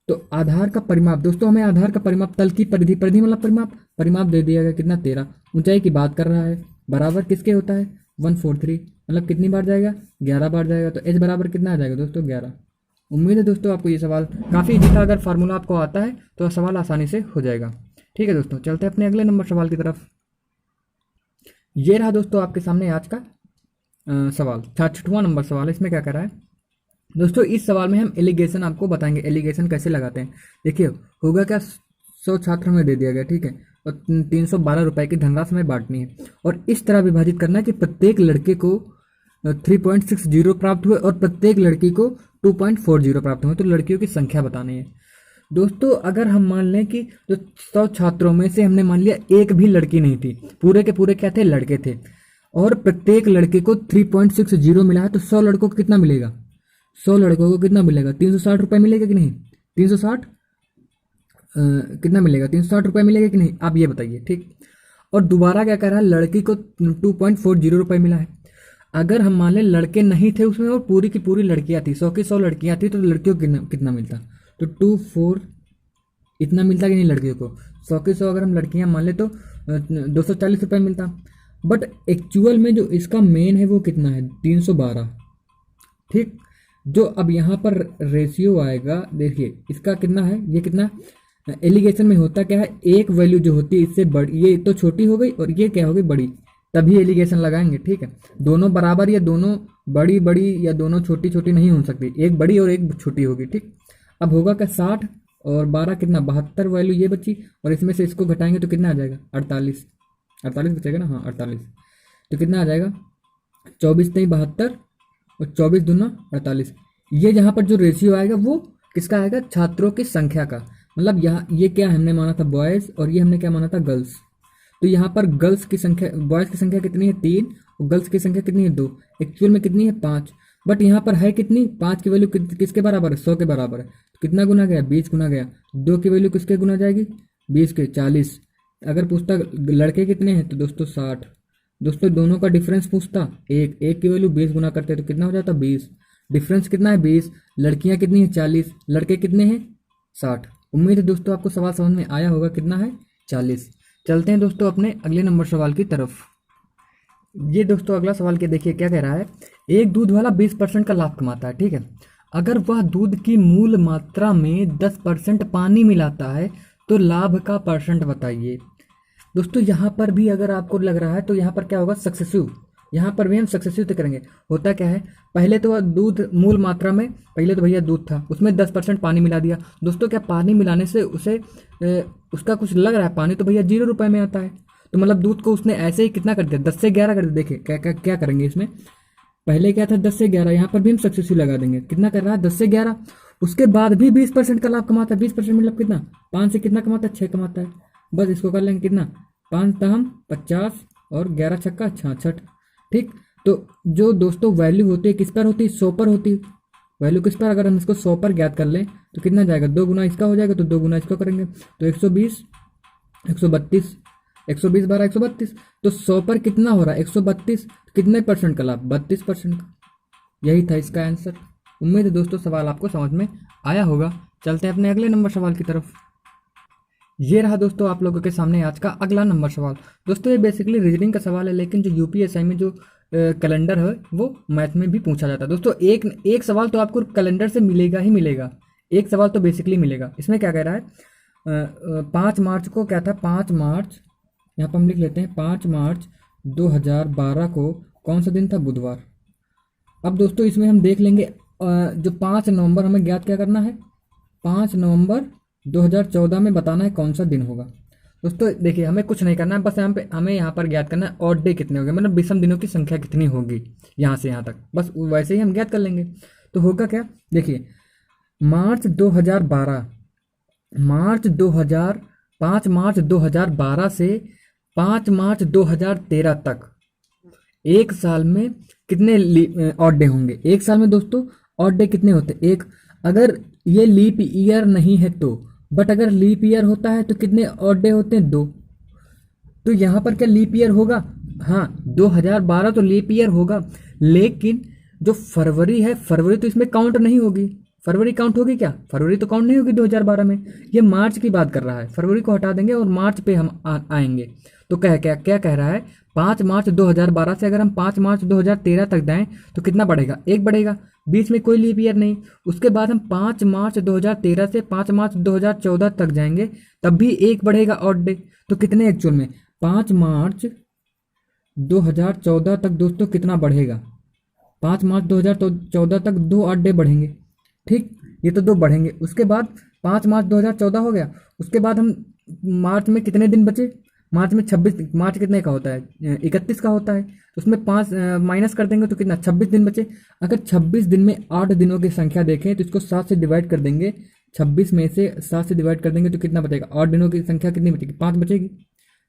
तो आधार का परिमाप दोस्तों, हमें आधार का परिमाप, तल की परिधि, परिधि मतलब परिमाप, परिमाप दे दिया गया कितना 13, ऊंचाई की बात कर रहा है, बराबर किसके होता है 143, मतलब कितनी बार जाएगा 11 बार जाएगा। तो एच बराबर कितना आ जाएगा दोस्तों 11। उम्मीद है दोस्तों आपको ये सवाल काफ़ी ईजी था, अगर फार्मूला आपको आता है तो सवाल आसानी से हो जाएगा। ठीक है दोस्तों, चलते हैं अपने अगले नंबर सवाल की तरफ। ये रहा दोस्तों आपके सामने आज का सवाल, 66वां नंबर सवाल है। इसमें क्या कर रहा है दोस्तों, इस सवाल में हम एलिगेशन आपको बताएंगे, एलिगेशन कैसे लगाते हैं। देखिए होगा क्या, 100 छात्रों में दे दिया गया, ठीक है, और 312 रुपए की धनराशि में बांटनी है, और इस तरह विभाजित करना है कि प्रत्येक लड़के को 3.60 प्राप्त हुए और प्रत्येक लड़की को 2.40 प्राप्त हुए। तो लड़कियों की संख्या बतानी है दोस्तों। अगर हम मान लें कि जो 100 छात्रों में से हमने मान लिया एक भी लड़की नहीं थी, पूरे के पूरे क्या थे, लड़के थे, और प्रत्येक लड़के को 3.60 मिला है, तो 100 लड़कों को कितना मिलेगा, 100 लड़कों को कितना मिलेगा 360 रुपये मिलेगा कि नहीं, 360 कितना मिलेगा, 360 रुपये मिलेगा कि नहीं, आप ये बताइए, ठीक। और दोबारा क्या कर रहा है, लड़की को 2.40 रुपये मिला है। अगर हम मान लें लड़के नहीं थे उसमें और पूरी की पूरी लड़कियां थी, 100 की 100 लड़कियां थी, तो लड़कियों को कितना मिलता, तो 24 इतना मिलता कि नहीं लड़कियों को, 100 की 100 अगर हम लड़कियां मान ले तो 240 रुपये मिलता। बट एक्चुअल में जो इसका मेन है वो कितना है 312, ठीक। जो अब यहाँ पर रेशियो आएगा, देखिए इसका कितना है, ये कितना, एलिगेशन में होता क्या है, एक वैल्यू जो होती है इससे बड़ी, ये तो छोटी हो गई और ये क्या हो गई बड़ी, तभी एलिगेशन लगाएंगे, ठीक है। दोनों बराबर या दोनों बड़ी बड़ी या दोनों छोटी छोटी नहीं हो सकती, एक बड़ी और एक छोटी होगी, ठीक। अब होगा क्या 60 और 12 कितना 72 वैल्यू ये बची, और इसमें से इसको घटाएंगे तो कितना आ जाएगा 48, 48 बचेगा ना, हाँ 48, तो कितना आ जाएगा 24 नहीं 72 और 24 दूना 48। ये जहाँ पर जो रेशियो आएगा वो किसका आएगा, छात्रों की संख्या का, मतलब यहाँ ये क्या हमने माना था बॉयज़ और ये हमने क्या माना था गर्ल्स। तो यहाँ पर गर्ल्स की संख्या, बॉयज़ की संख्या कितनी है 3 और गर्ल्स की संख्या कितनी है 2, एक्चुअल में कितनी है 5, बट यहाँ पर है कितनी, 5 की वैल्यू किसके बराबर है 100 के बराबर है, तो कितना गुना गया 20 गुना गया, 2 की वैल्यू किसके गुना जाएगी 20 के 40। अगर पूछता लड़के कितने हैं तो दोस्तों 60, दोस्तों दोनों का डिफरेंस पूछता, एक की वैल्यू 20 गुना करते तो कितना हो जाता 20, डिफरेंस कितना है 20, लड़कियां कितनी है 40, लड़के कितने हैं 60। उम्मीद है दोस्तों आपको सवाल समझ में आया होगा, कितना है 40। चलते हैं दोस्तों अपने अगले नंबर सवाल की तरफ। ये दोस्तों अगला सवाल के देखिए क्या कह रहा है, एक दूध वाला 20% का लाभ कमाता है, ठीक है। अगर वह दूध की मूल मात्रा में 10% पानी मिलाता है तो लाभ का परसेंट बताइए। दोस्तों यहाँ पर भी अगर आपको लग रहा है तो यहाँ पर क्या होगा सक्सेसिव, यहाँ पर भी हम सक्सेसिव तय करेंगे। होता क्या है, पहले तो वह दूध मूल मात्रा में, पहले तो भैया दूध था उसमें 10% पानी मिला दिया दोस्तों। क्या पानी मिलाने से उसे उसका कुछ लग रहा है, पानी तो भैया 0 रुपये में आता है, तो मतलब दूध को उसने ऐसे ही कितना कर दिया 10 से 11 कर दिया। देखिए क्या क्या क्या करेंगे इसमें, पहले क्या था 10 से 11, यहाँ पर भी हम सक्सेसिव लगा देंगे, कितना कर रहा है 10 से 11, उसके बाद भी 20% का लाभ कमाता है। 20% मतलब कितना, 5 से कितना कमाता है 6 कमाता है, बस इसको कर लेंगे कितना 5 तहम 50 और 11 छक्का 66, ठीक। तो जो दोस्तों वैल्यू होती है किस पर होती है 100 पर होती है, वैल्यू किस पर, अगर हम इसको 100 पर ज्ञात कर लें तो कितना जाएगा 2 गुना इसका हो जाएगा, तो 2 गुना इसको करेंगे तो 120 132 120 12 132, तो 100 पर कितना हो रहा है 132, कितने परसेंट का लाभ 32% का, यही था इसका आंसर। उम्मीद है दोस्तों सवाल आपको समझ में आया होगा। चलते हैं अपने अगले नंबर सवाल की तरफ। ये रहा दोस्तों आप लोगों के सामने आज का अगला नंबर सवाल। दोस्तों ये बेसिकली रीजनिंग का सवाल है, लेकिन जो यूपीएससी में जो कैलेंडर है वो मैथ में भी पूछा जाता है दोस्तों। एक सवाल तो आपको कैलेंडर से मिलेगा ही मिलेगा, एक सवाल तो बेसिकली मिलेगा। इसमें क्या कह रहा है 5 मार्च को क्या था, 5 मार्च, यहाँ पर हम लिख लेते हैं 5 मार्च 2012 को कौन सा दिन था, बुधवार। अब दोस्तों इसमें हम देख लेंगे जो 5 नवंबर हमें ज्ञात क्या करना है, 5 नवंबर 2014 में बताना है कौन सा दिन होगा। दोस्तों देखिए हमें कुछ नहीं करना है, बस हमें यहाँ पर ज्ञात करना है ऑड डे कितने होंगे, मतलब विषम दिनों की संख्या कितनी होगी यहाँ से यहाँ तक, बस वैसे ही हम ज्ञात कर लेंगे। तो होगा क्या, देखिए मार्च 2012, मार्च 2000, 5 मार्च 2012 से 5 मार्च 2013 तक एक साल में कितने ऑड डे होंगे। एक साल में दोस्तों ऑड डे कितने होते हैं, एक। अगर ये लीप ईयर नहीं है तो, बट अगर लीप ईयर होता है तो कितने ऑड डे होते हैं, 2। तो यहाँ पर क्या लीप ईयर होगा, हाँ 2012 तो लीप ईयर होगा, लेकिन जो फरवरी है, फरवरी तो इसमें काउंट नहीं होगी। फरवरी काउंट होगी क्या, फरवरी तो काउंट नहीं होगी 2012 में। ये मार्च की बात कर रहा है, फरवरी को हटा देंगे और मार्च पे हम आएंगे। तो क्या कह रहा है, 5 मार्च 2012 से अगर हम 5 मार्च 2013 तक जाएं तो कितना बढ़ेगा, 1 बढ़ेगा, बीच में कोई लीप ईयर नहीं। उसके बाद हम 5 मार्च 2013 से 5 मार्च 2014 तक जाएंगे, तब भी 1 बढ़ेगा ऑड डे। तो कितने एक्चुअल में, 5 मार्च 2014 तक दोस्तों कितना बढ़ेगा, 5 मार्च 2014 तक 2 ऑड डे बढ़ेंगे, ठीक, ये तो 2 बढ़ेंगे। उसके बाद 5 मार्च 2014 हो गया, उसके बाद हम मार्च में कितने दिन बचे, मार्च में 26, मार्च कितने का होता है, 31 का होता है, तो उसमें 5 माइनस कर देंगे तो कितना, 26 दिन बचे। अगर 26 दिन में 8 दिनों की संख्या देखें तो इसको 7 से डिवाइड कर देंगे, 26 में से 7 से डिवाइड कर देंगे तो कितना बचेगा, 8 दिनों की संख्या कितनी बचेगी, 5 बचेगी।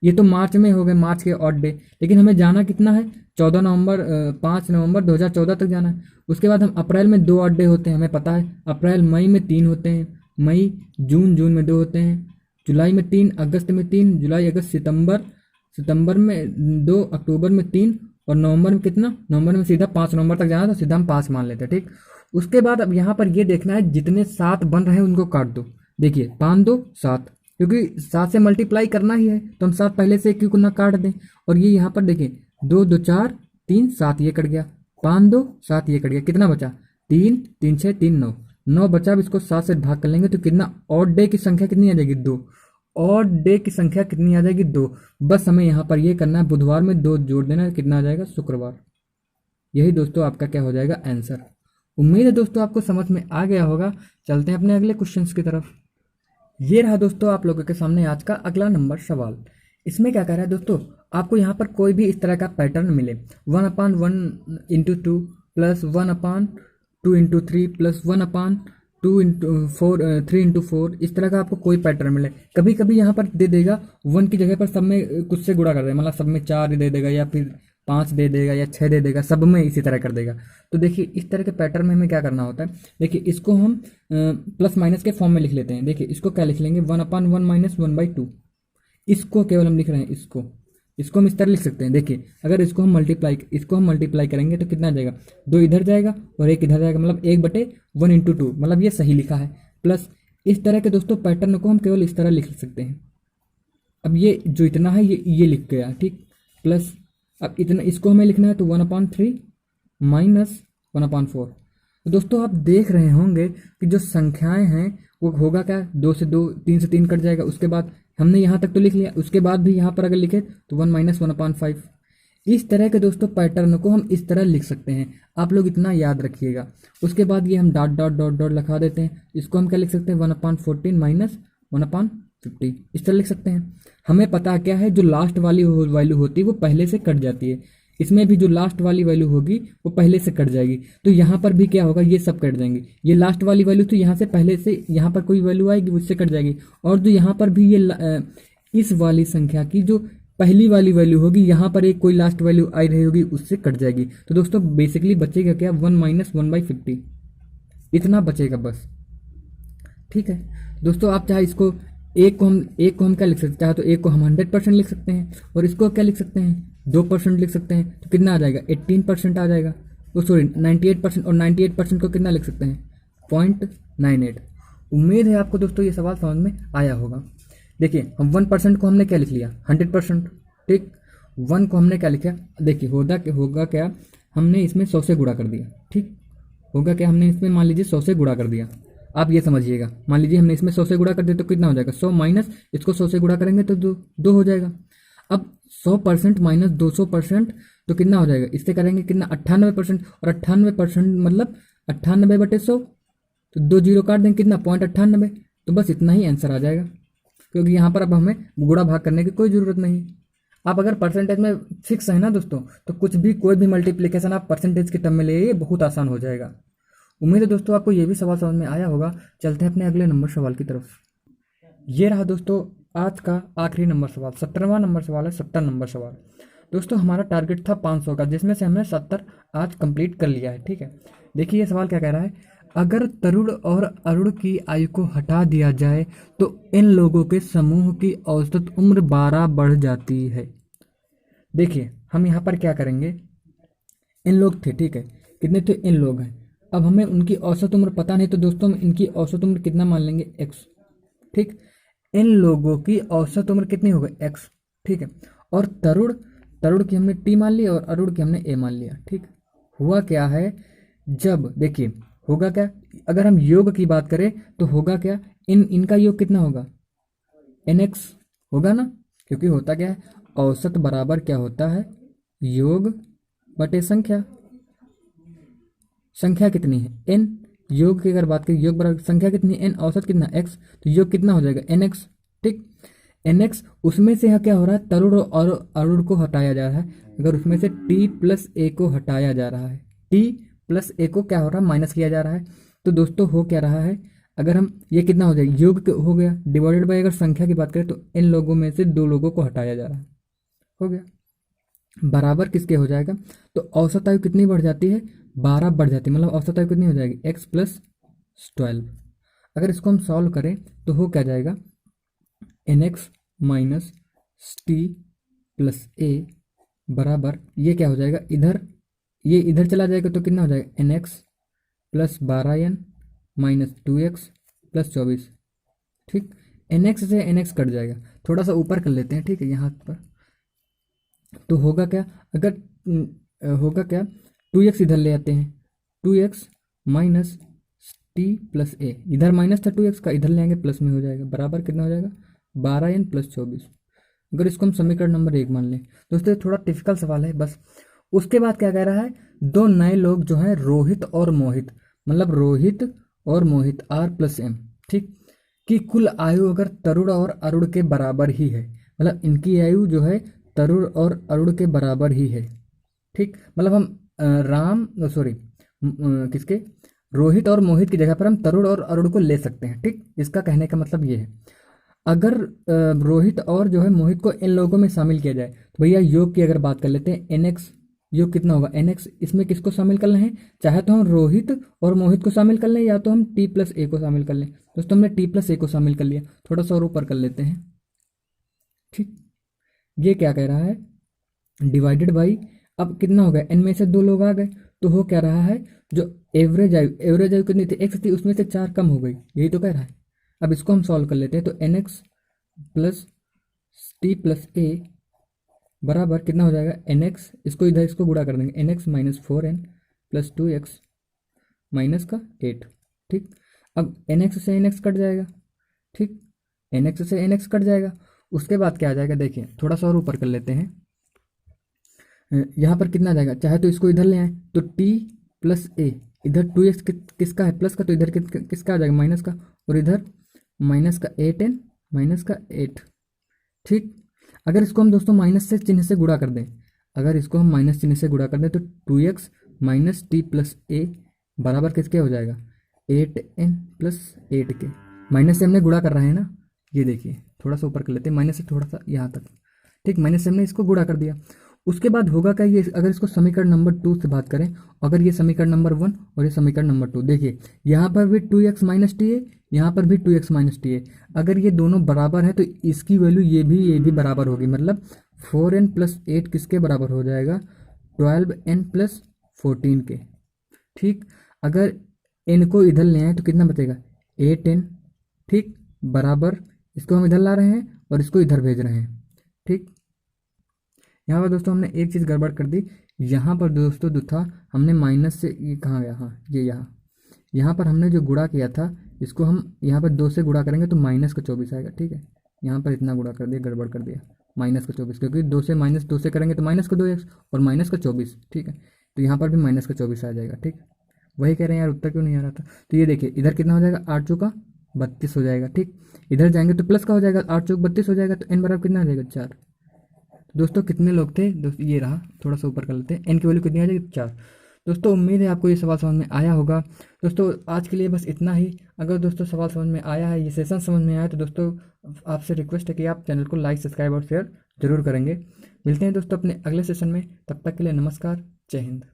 ये तो मार्च में हो गए, मार्च के ऑड डे, लेकिन हमें जाना कितना है, 14 नवंबर 5 नवंबर 2014 तक जाना है। उसके बाद हम अप्रैल में 2 ऑड डे होते हैं, हमें पता है, अप्रैल मई में 3 होते हैं, मई जून में 2 होते हैं, जुलाई में 3, अगस्त में 3, जुलाई अगस्त सितंबर में 2, अक्टूबर में 3, और नवंबर में कितना, नवंबर में सीधा 5 नवंबर तक जाना, तो सीधा हम 5 मान लेते हैं, ठीक। उसके बाद अब यहाँ पर ये देखना है जितने 7 बन रहे हैं उनको काट दो। देखिए 5 2 7, क्योंकि 7 से मल्टीप्लाई करना ही है तो हम 7 पहले से क्यों ना काट दें। और ये यहाँ पर देखिए 2 2 4 3 7, ये कट गया, 5 2 7, ये कट गया, कितना बचा, 3 3 6 3 9, 9 बचा। अब इसको 7 से भाग कर लेंगे तो कितना, ऑड डे की संख्या कितनी आ जाएगी, 2। ऑड डे की संख्या कितनी आ जाएगी, 2। बस हमें यहाँ पर ये करना है, बुधवार में 2 जोड़ देना है, कितना आ जाएगा, शुक्रवार। यही दोस्तों आपका क्या हो जाएगा, आंसर। उम्मीद है दोस्तों आपको समझ में आ गया होगा। चलते हैं अपने अगले क्वेश्चन की तरफ। ये रहा दोस्तों आप लोगों के सामने आज का अगला नंबर सवाल। इसमें क्या कह रहा है दोस्तों, आपको यहाँ पर कोई भी इस तरह का पैटर्न मिले, 1/1 into 2 plus 1/2 into 3 plus 1/2 into 4 3 into 4, इस तरह का आपको कोई पैटर्न मिले। कभी कभी यहाँ पर दे देगा 1 की जगह पर सब में कुछ से गुणा कर देगा, मतलब सब में 4 दे देगा या फिर 5 दे देगा या 6 दे देगा, सब में इसी तरह कर देगा। तो देखिए इस तरह के पैटर्न में हमें क्या करना होता है, देखिए इसको हम प्लस माइनस के फॉर्म में लिख लेते हैं। देखिए इसको क्या लिख लेंगे, 1/1 माइनस 1/2, इसको केवल हम लिख रहे हैं, इसको हम इस तरह लिख सकते हैं। देखिए अगर इसको हम मल्टीप्लाई करेंगे तो कितना आ जाएगा, 2 इधर जाएगा और 1 इधर जाएगा, मतलब 1/1 इंटू 2, मतलब ये सही लिखा है। प्लस इस तरह के दोस्तों पैटर्न को हम केवल इस तरह लिख सकते हैं। अब ये जो इतना है ये लिख गया, ठीक। प्लस अब इतना इसको हमें लिखना है तो 1/3 माइनस 1/4। तो दोस्तों आप देख रहे होंगे कि जो संख्याएं हैं वो होगा क्या, 2 से 2, 3 से 3 कट जाएगा। उसके बाद हमने यहाँ तक तो लिख लिया, उसके बाद भी यहाँ पर अगर लिखे तो 1 माइनस 1/5। इस तरह के दोस्तों पैटर्न को हम इस तरह लिख सकते हैं, आप लोग इतना याद रखिएगा। उसके बाद ये हम डॉट डॉट डॉट डॉट लिखा देते हैं, इसको हम क्या लिख सकते हैं, 1/14 माइनस 1/50, इस तरह लिख सकते हैं। हमें पता क्या है, जो लास्ट वाली वैल्यू होती है वो पहले से कट जाती है, इसमें भी जो लास्ट वाली वैल्यू होगी वो पहले से कट जाएगी। तो यहाँ पर भी क्या होगा, ये सब कट जाएंगे। ये लास्ट वाली वैल्यू तो यहाँ से पहले से यहाँ पर कोई वैल्यू आएगी उससे कट जाएगी, और जो यहाँ पर भी ये इस वाली संख्या की जो पहली वाली वैल्यू होगी, यहाँ पर एक कोई लास्ट वैल्यू आई रही होगी उससे कट जाएगी। तो दोस्तों बेसिकली बचेगा क्या, 1 माइनस 1/50, इतना बचेगा बस, ठीक है दोस्तों। आप चाहे इसको एक को हम क्या लिख सकते हैं, चाहे तो एक को हम 100% लिख सकते हैं और इसको क्या लिख सकते हैं, 2% लिख सकते हैं। तो कितना आ जाएगा, 18% आ जाएगा, तो सॉरी 98%, और 98% को कितना लिख सकते हैं, 0.98। उम्मीद है आपको दोस्तों ये सवाल समझ में आया होगा। देखिए हम 1% को हमने क्या लिख लिया, 100%, ठीक। 1 को हमने क्या लिखा, देखिए होगा क्या, हमने इसमें 100 से गुणा कर दिया, ठीक। होगा क्या, हमने इसमें मान लीजिए 100 से गुणा कर दिया। आप ये समझिएगा, मान लीजिए हमने इसमें 100 से गुणा कर दिया तो कितना हो जाएगा, 100 माइनस इसको 100 से गुणा करेंगे तो 2 हो जाएगा। अब 100% माइनस 200% तो कितना हो जाएगा, इससे करेंगे कितना, 98%, और 98% मतलब 98/100, तो 2 जीरो काट देंगे, कितना 0.98। तो बस इतना ही आंसर आ जाएगा, क्योंकि यहाँ पर अब हमें गुणा भाग करने की कोई ज़रूरत नहीं। आप अगर परसेंटेज में फिक्स है ना दोस्तों, तो कुछ भी कोई भी मल्टीप्लिकेशन आप परसेंटेज के टर्म में ले, बहुत आसान हो जाएगा। उम्मीद है दोस्तों आपको ये भी सवाल समझ में आया होगा। चलते हैं अपने अगले नंबर सवाल की तरफ। ये रहा दोस्तों आज का आखिरी नंबर सवाल, 17वां नंबर सवाल है, 70 नंबर सवाल। दोस्तों हमारा टारगेट था 500 का, जिसमें से हमने 70 आज कंप्लीट कर लिया है। ठीक है, देखिए ये सवाल क्या कह रहा है। अगर तरुण और अरुण की आयु को हटा दिया जाए तो इन लोगों के समूह की औसत उम्र 12 बढ़ जाती है। देखिए हम यहाँ पर क्या करेंगे, इन लोग थे, ठीक है, कितने थे, इन लोग हैं। अब हमें उनकी औसत उम्र पता नहीं, तो दोस्तों हम इनकी औसत उम्र कितना मान लेंगे, एक्स। ठीक, इन लोगों की औसत उम्र कितनी हो गई, एक्स। ठीक है, और तरुण तरुण की हमने टी मान लिया और अरुण की हमने ए मान लिया। ठीक, हुआ क्या है, जब देखिए होगा क्या, अगर हम योग की बात करें तो होगा क्या, इनका योग कितना होगा, एन एक्स होगा ना, क्योंकि होता क्या है, औसत बराबर क्या होता है, योग बटे संख्या। संख्या कितनी है, एन। योग की अगर बात करें, योग बराबर संख्या कितनी है, एन, औसत कितना, एक्स, तो योग कितना हो जाएगा, एन एक्स। ठीक, एन एक्स, उसमें से यहाँ क्या हो रहा है, तरुण और अरुण को हटाया जा रहा है। अगर उसमें से टी प्लस ए को हटाया जा रहा है, टी प्लस ए को क्या हो रहा है, माइनस किया जा रहा है। तो दोस्तों हो क्या रहा है, अगर हम ये कितना हो जाएगा, योग हो गया, डिवाइडेड बाई अगर संख्या की बात करें तो इन लोगों में से दो लोगों को हटाया जा रहा है, हो गया, बराबर किसके हो जाएगा। तो औसत आयु कितनी बढ़ जाती है, 12 बढ़ जाती है, मतलब औसत आयु कितनी हो जाएगी, एक्स प्लस 12। अगर इसको हम सॉल्व करें तो हो क्या जाएगा, n x minus t plus a बराबर, ये क्या हो जाएगा, इधर ये इधर चला जाएगा तो कितना हो जाएगा, n x plus 12n minus 2x plus 24। ठीक, एन एक्स से एन एक्स कट जाएगा, थोड़ा सा ऊपर कर लेते हैं, ठीक है, यहाँ पर तो होगा क्या, अगर होगा क्या, 2x इधर ले आते हैं, 2x माइनस टी प्लस ए, इधर माइनस था 2x का, इधर ले आएंगे प्लस में हो जाएगा, बराबर कितना हो जाएगा, 12n प्लस 24। अगर इसको हम समीकरण नंबर 1 मान लें, दोस्तों ये थोड़ा टिपिकल सवाल है बस। उसके बाद क्या कह रहा है, दो नए लोग जो हैं रोहित और मोहित, मतलब रोहित और मोहित आर प्लस एम, ठीक, कि कुल आयु अगर तरुण और अरुण के बराबर ही है, मतलब इनकी आयु जो है तरुण और अरुण के बराबर ही है। ठीक, मतलब हम किसके, रोहित और मोहित की जगह पर हम तरुण और अरुण को ले सकते हैं। ठीक, इसका कहने का मतलब ये है, अगर रोहित और जो है मोहित को इन लोगों में शामिल किया जाए तो भैया योग की अगर बात कर लेते हैं, एन एक्स योग कितना होगा, एन एक्स, इसमें किसको शामिल करना है, चाहे तो हम रोहित और मोहित को शामिल कर लें या तो हम टी प्लस ए को शामिल कर लें। दोस्तों हमने टी प्लस ए को शामिल कर लिया, थोड़ा सा और ऊपर कर लेते हैं। ठीक, ये क्या कह रहा है, डिवाइडेड बाई, अब कितना हो गया, एन में से दो लोग आ गए तो हो क्या रहा है, जो एवरेज आयु कितनी थी, एक्स थी, उसमें से 4 कम हो गई, यही तो कह रहा है। अब इसको हम सॉल्व कर लेते हैं, तो n x plus t plus a बराबर कितना हो जाएगा, एन एक्स, इसको इधर इसको गुणा कर देंगे, n x minus 4n plus 2x minus का 8। ठीक, अब एन एक्स से एन एक्स कट जाएगा, ठीक, एन एक्स से एन एक्स कट जाएगा। उसके बाद क्या आ जाएगा, देखिए थोड़ा सा और ऊपर कर लेते हैं, यहाँ पर कितना आ जाएगा, चाहे तो इसको इधर ले आए तो t प्लस ए, इधर 2x किसका है, प्लस का, तो इधर किसका आ जाएगा, माइनस का, और इधर माइनस का 8n माइनस का 8। ठीक, अगर इसको हम दोस्तों माइनस से चिन्ह से गुणा कर दें, अगर इसको हम माइनस चिन्ह से गुणा कर दें तो 2x minus t plus a बराबर किसके हो जाएगा, 8n प्लस 8 के, माइनस से हमने गुणा कर रहे हैं ना, ये देखिए थोड़ा सा ऊपर कर लेते हैं, माइनस से थोड़ा सा यहाँ तक। ठीक, माइनस से हमने इसको गुणा कर दिया। उसके बाद होगा क्या, ये अगर इसको समीकरण नंबर 2 से बात करें, अगर ये समीकरण नंबर 1 और ये समीकरण नंबर 2, देखिए यहाँ पर भी 2x माइनस टी है, यहाँ पर भी 2x माइनस टी है, अगर ये दोनों बराबर है तो इसकी वैल्यू ये भी बराबर होगी, मतलब 4n प्लस 8 किसके बराबर हो जाएगा, 12n प्लस 14 के। ठीक, अगर n को इधर ले आए तो कितना बचेगा, 8n। ठीक, बराबर इसको हम इधर ला रहे हैं और इसको इधर भेज रहे हैं। ठीक, यहाँ पर दोस्तों हमने एक चीज़ गड़बड़ कर दी, यहाँ पर दोस्तों जो था हमने माइनस से, ये कहाँ गया, हाँ ये यहाँ पर हमने जो गुणा किया था, इसको हम यहाँ पर 2 से गुणा करेंगे तो माइनस का 24 आएगा। ठीक है, यहाँ पर इतना गुणा कर दिया, गड़बड़ कर दिया, माइनस का 24, क्योंकि 2 से माइनस 2 से करेंगे तो माइनस का 2x और माइनस का 24। ठीक है, तो यहाँ पर भी माइनस का 24 आ जाएगा। ठीक, वही कह रहे हैं यार, उत्तर क्यों नहीं आ रहा था। तो ये देखिए इधर कितना हो जाएगा, 8 चौका 32 हो जाएगा। ठीक, इधर जाएंगे तो प्लस का हो जाएगा, 8 चौक 32 हो जाएगा, तो n बराबर कितना आ जाएगा, 4। दोस्तों कितने लोग थे दोस्तों, ये रहा, थोड़ा सा ऊपर कर लेते हैं, n की वैल्यू कितनी आ जाएगी, 4। दोस्तों उम्मीद है आपको ये सवाल समझ में आया होगा। दोस्तों आज के लिए बस इतना ही। अगर दोस्तों सवाल समझ में आया है, ये सेशन समझ में आया है, तो दोस्तों आपसे रिक्वेस्ट है कि आप चैनल को लाइक, सब्सक्राइब और शेयर जरूर करेंगे। मिलते हैं दोस्तों अपने अगले सेशन में, तब तक के लिए नमस्कार, जय हिंद।